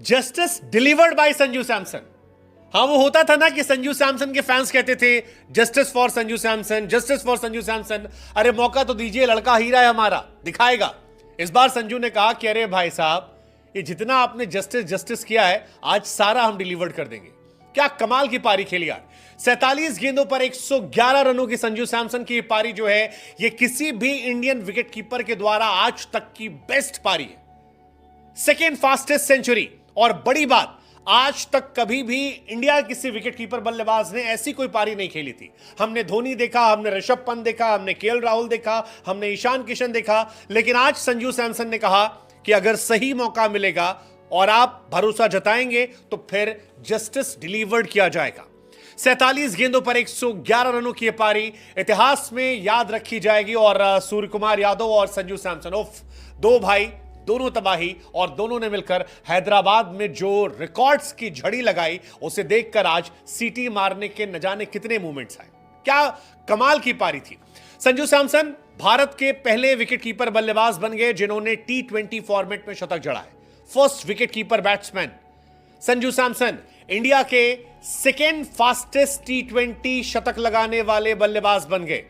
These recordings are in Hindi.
Justice delivered by Sanju Samson. हाँ, वो होता था ना कि संजू सैमसन के फैंस कहते थे justice for Sanju Samson, justice for Sanju Samson. अरे मौका तो दीजिए, लड़का हीरा है हमारा, दिखाएगा। इस बार संजू ने कहा कि अरे भाई साहब, ये जितना आपने जस्टिस जस्टिस किया है, आज सारा हम डिलीवर्ड कर देंगे। क्या कमाल की पारी खेली यार। 47 गेंदों पर 111 रनों की संजू सैमसन की पारी जो है, ये किसी भी इंडियन विकेटकीपर के द्वारा आज तक की बेस्ट पारी है। Second fastest century. और बड़ी बात, आज तक कभी भी इंडिया किसी विकेटकीपर बल्लेबाज ने ऐसी कोई पारी नहीं खेली थी। हमने धोनी देखा, हमने ऋषभ पंत देखा, हमने केएल राहुल देखा, हमने ईशान किशन देखा, लेकिन आज संजू सैमसन ने कहा कि अगर सही मौका मिलेगा और आप भरोसा जताएंगे तो फिर जस्टिस डिलीवर्ड किया जाएगा। 47 गेंदों पर 111 रनों की पारी इतिहास में याद रखी जाएगी। और सूर्य कुमार यादव और संजू सैमसन, उफ, दो भाई, दोनों तबाही, और दोनों ने मिलकर हैदराबाद में जो रिकॉर्ड्स की झड़ी लगाई, उसे देखकर आज सीटी मारने के न जाने कितने मूवमेंट्स आए। क्या कमाल की पारी थी। संजू सैमसन भारत के पहले विकेटकीपर बल्लेबाज बन गए जिन्होंने T20 फॉर्मेट में शतक जड़ा है। First wicketkeeper batsman Sanju Samson India के सेकेंड फास्टेस्ट T20 शतक लगाने वाले बल्लेबाज बन गए।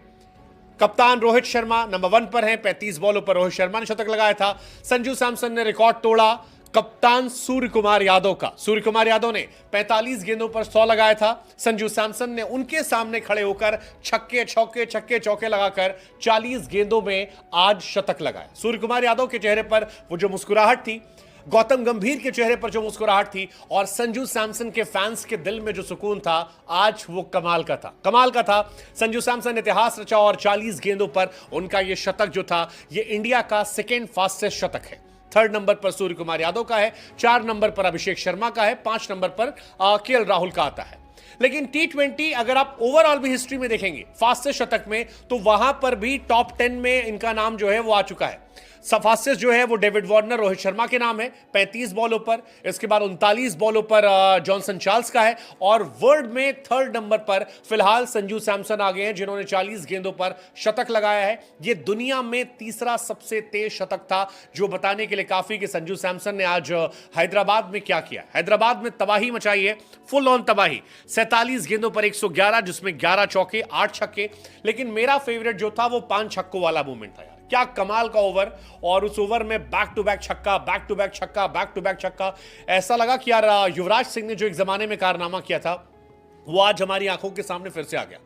कप्तान रोहित शर्मा नंबर 1 पर हैं, 35 बॉलों पर रोहित शर्मा ने शतक लगाया था। संजू सैमसन ने रिकॉर्ड तोड़ा कप्तान सूर्य कुमार यादव का। सूर्य कुमार यादव ने 45 गेंदों पर 100 लगाया था। संजू सैमसन ने उनके सामने खड़े होकर छक्के चौके लगाकर 40 गेंदों में आज शतक लगाया। सूर्य कुमार यादव के चेहरे पर वो जो मुस्कुराहट थी, गौतम गंभीर के चेहरे पर जो मुस्कुराहट थी, और संजू सैमसन के फैंस के दिल में जो सुकून था, आज वो कमाल का था। संजू सैमसन ने इतिहास रचा और 40 गेंदों पर उनका ये शतक जो था, ये इंडिया का सेकेंड फास्टेस्ट शतक है। 3rd नंबर पर सूर्य कुमार यादव का है, 4 नंबर पर अभिषेक शर्मा का है, 5 नंबर पर केएल राहुल का आता है। लेकिन T20 अगर आप ओवरऑल भी हिस्ट्री में देखेंगे फास्टेस्ट शतक में, तो वहां पर भी टॉप 10 में इनका नाम जो है वो आ चुका है। फास्टेस्ट जो है वो डेविड वार्नर, रोहित शर्मा के नाम है, 35 बॉलों पर। इसके बाद 39 बॉलों पर जॉनसन चार्ल्स का है। और वर्ल्ड में 3rd नंबर पर फिलहाल संजू सैमसन आ गए हैं, जिन्होंने 40 गेंदों पर शतक लगाया है। ये दुनिया में तीसरा सबसे तेज शतक था, जो बताने के लिए काफी कि संजू सैमसन ने आज हैदराबाद में क्या किया। हैदराबाद में तबाही मचाई है, फुल ऑन तबाही। 47 गेंदों पर 111, जिसमें 11 चौके 8 छक्के। लेकिन मेरा फेवरेट जो था वो 5 छक्कों वाला मूवमेंट था। क्या कमाल का ओवर, और उस ओवर में बैक टू बैक छक्का। ऐसा लगा कि यार युवराज सिंह ने जो एक जमाने में कारनामा किया था, वो आज हमारी आंखों के सामने फिर से आ गया।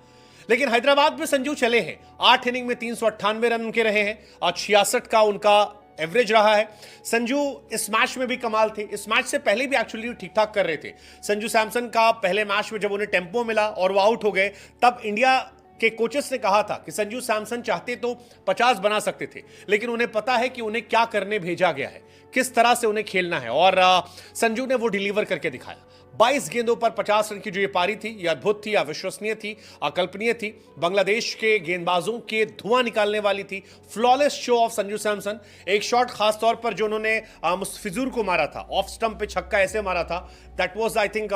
लेकिन हैदराबाद में संजू चले हैं, 8 इनिंग में 398 रन उनके रहे हैं और 66 का उनका एवरेज रहा है। संजू इस मैच में भी कमाल थे। इस मैच से पहले भी एक्चुअली ठीक ठाक कर रहे थे। संजू सैमसन का पहले मैच में जब उन्हें टेम्पो मिला और वो आउट हो गए, तब इंडिया के कोचेस ने कहा था कि संजू सैमसन चाहते तो 50 बना सकते थे, लेकिन उन्हें पता है कि उन्हें क्या करने भेजा गया है, किस तरह से उन्हें खेलना है, और संजू ने वो डिलीवर करके दिखाया। 22 गेंदों पर 50 रन की जो ये पारी थी, ये अद्भुत थी, अविश्वसनीय थी, अकल्पनीय थी। बांग्लादेश के गेंदबाजों के धुआं निकालने वाली थी। Flawless show off Sanju Samson. एक शॉट खास तौर पर जो उन्होंने मुस्तफिजुर को मारा था, ऑफ स्टंप पे छक्का ऐसे मारा था, that was I think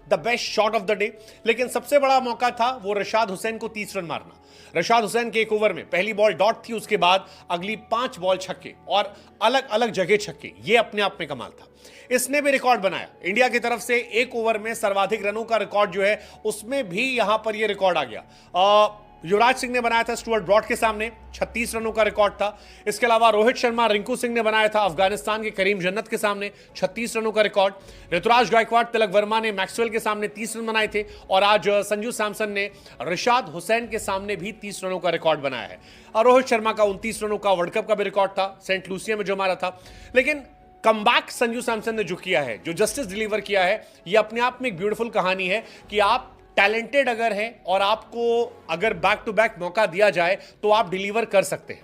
the best shot of the day. लेकिन सबसे बड़ा मौका था वो रशाद हुसैन को 30 रन मारना। रशाद हुसैन के एक ओवर में पहली बॉल डॉट थी, उसके बाद अगली 5 बॉल छक्के, और अलग अलग जगह छक्के। ये अपने आप में कमाल था। इसने भी रिकॉर्ड बनाया इंडिया की तरफ से, एक ओवर में सर्वाधिक रनों का रिकॉर्ड जो है, उसमें भी यहां पर यह रिकॉर्ड आ गया। युवराज सिंह ने बनाया था स्टुअर्ट ब्रॉड के सामने, 36 रनों का रिकॉर्ड था। इसके अलावा रोहित शर्मा, रिंकू सिंह ने बनाया था अफगानिस्तान के करीम जन्नत के सामने, 36 रनों का रिकॉर्ड। ऋतुराज गायकवाड़, तिलक वर्मा ने मैक्सवेल के सामने 30 रन बनाए थे, और आज संजू सैमसन ने रिशाद हुसैन के सामने भी 30 रनों का रिकॉर्ड बनाया है। और रोहित शर्मा का 29 रनों का वर्ल्ड कप का भी रिकॉर्ड था, सेंट लूसिया में जो मारा था। लेकिन कमबैक संजू सैमसन ने जो किया है, जो जस्टिस डिलीवर किया है, ये अपने आप में एक ब्यूटीफुल कहानी है कि आप टैलेंटेड अगर हैं और आपको अगर बैक टू बैक मौका दिया जाए तो आप डिलीवर कर सकते हैं।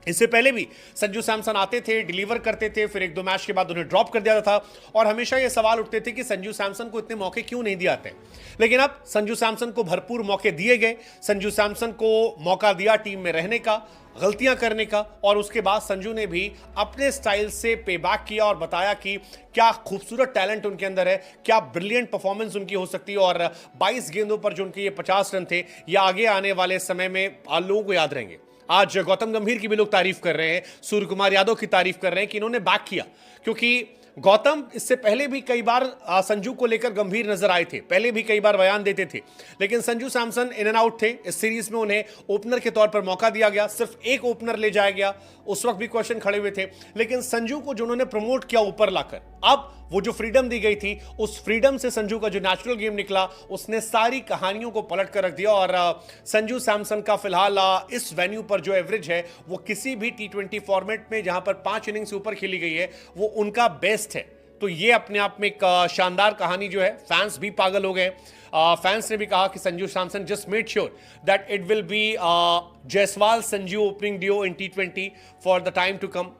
इससे पहले भी संजू सैमसन आते थे, डिलीवर करते थे, फिर 1-2 मैच के बाद उन्हें ड्रॉप कर दिया जाता था, और हमेशा ये सवाल उठते थे कि संजू सैमसन को इतने मौके क्यों नहीं दिए जाते। लेकिन अब संजू सैमसन को भरपूर मौके दिए गए। संजू सैमसन को मौका दिया टीम में रहने का, गलतियां करने का, और उसके बाद संजू ने भी अपने स्टाइल से पे बैक किया और बताया कि क्या खूबसूरत टैलेंट उनके अंदर है, क्या ब्रिलियंट परफॉर्मेंस उनकी हो सकती है। और 22 गेंदों पर जो उनके ये 50 रन थे, ये आगे आने वाले समय में लोगों को याद रहेंगे। आज गौतम गंभीर की भी लोग तारीफ कर रहे हैं, सूर्य कुमार यादव की तारीफ कर रहे हैं कि इन्होंने बैक किया, क्योंकि गौतम इससे पहले भी कई बार संजू को लेकर गंभीर नजर आए थे, पहले भी कई बार बयान देते थे, लेकिन Sanju Samson in and out थे। इस सीरीज में उन्हें ओपनर के तौर पर मौका दिया गया, सिर्फ एक ओपनर ले जाया गया, उस वक्त भी क्वेश्चन खड़े हुए थे, लेकिन संजू को जो उन्होंने प्रमोट किया ऊपर लाकर, अब वो जो फ्रीडम दी गई थी, उस फ्रीडम से संजू का जो नेचुरल गेम निकला, उसने सारी कहानियों को पलट कर रख दिया। और संजू सैमसन का फिलहाल इस वेन्यू पर जो एवरेज है वो किसी भी T20 फॉर्मेट में जहां पर 5 इनिंग्स ऊपर खेली गई है वो उनका बेस्ट है। तो ये अपने आप में एक शानदार कहानी जो है, फैंस भी पागल हो गए। फैंस ने भी कहा कि Sanju Samson just made sure that it will be Jaiswal Sanju opening due in T20 for the time to come.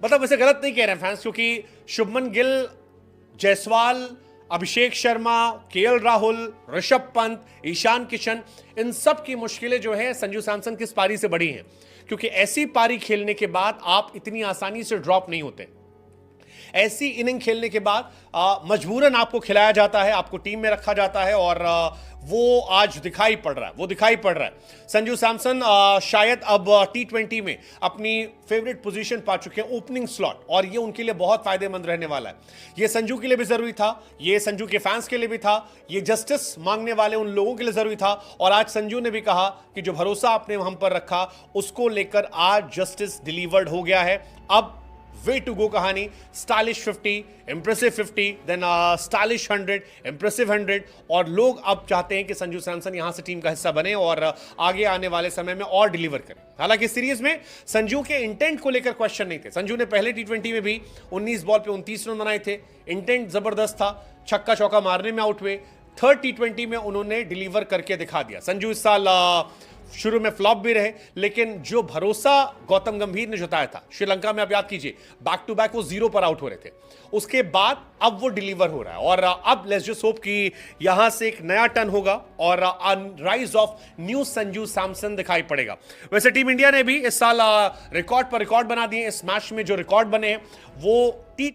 मतलब वैसे गलत नहीं कह रहे हैं फैंस, क्योंकि शुभमन गिल, जायसवाल, अभिषेक शर्मा, केएल राहुल, ऋषभ पंत, ईशान किशन, इन सब की मुश्किलें जो है संजू सैमसन की इस पारी से बड़ी हैं, क्योंकि ऐसी पारी खेलने के बाद आप इतनी आसानी से ड्रॉप नहीं होते। ऐसी इनिंग खेलने के बाद मजबूरन आपको खिलाया जाता है, आपको टीम में रखा जाता है, और वो आज दिखाई पड़ रहा है। संजू सैमसन शायद अब T20 में अपनी फेवरेट पोजीशन पा चुके हैं, ओपनिंग स्लॉट, और ये उनके लिए बहुत फायदेमंद रहने वाला है। ये संजू के लिए भी जरूरी था, ये संजू के फैंस के लिए भी था, ये जस्टिस मांगने वाले उन लोगों के लिए जरूरी था। और आज संजू ने भी कहा कि जो भरोसा आपने हम पर रखा उसको लेकर आज जस्टिस डिलीवर्ड हो गया है। अब वे टू गो कहानी, stylish 50, impressive 50, then stylish 100, impressive 100, और लोग अब चाहते हैं कि संजू सैमसन यहां से टीम का हिस्सा बने और आगे आने वाले समय में और डिलीवर करें। हालांकि सीरीज में संजू के इंटेंट को लेकर क्वेश्चन नहीं थे। संजू ने पहले T20 में भी 19 बॉल पे 29 रन बनाए थे, इंटेंट जबरदस्त था, छक्का चौका मारने में आउट हुए। थर्ड T20 में उन्होंने डिलीवर करके दिखा दिया। संजू इस साल शुरू में फ्लॉप भी रहे, लेकिन जो भरोसा गौतम गंभीर ने जताया था श्रीलंका में, आप याद कीजिए, बैक टू बैक वो 0 पर आउट हो रहे थे, उसके बाद अब वो डिलीवर हो रहा है। और अब लेट्स जस्ट होप कि यहां से एक नया टर्न होगा और rise of new Sanju Samson दिखाई पड़ेगा। वैसे टीम इंडिया ने भी इस साल रिकॉर्ड पर रिकॉर्ड बना दिए। इस मैच में जो रिकॉर्ड बने हैं वो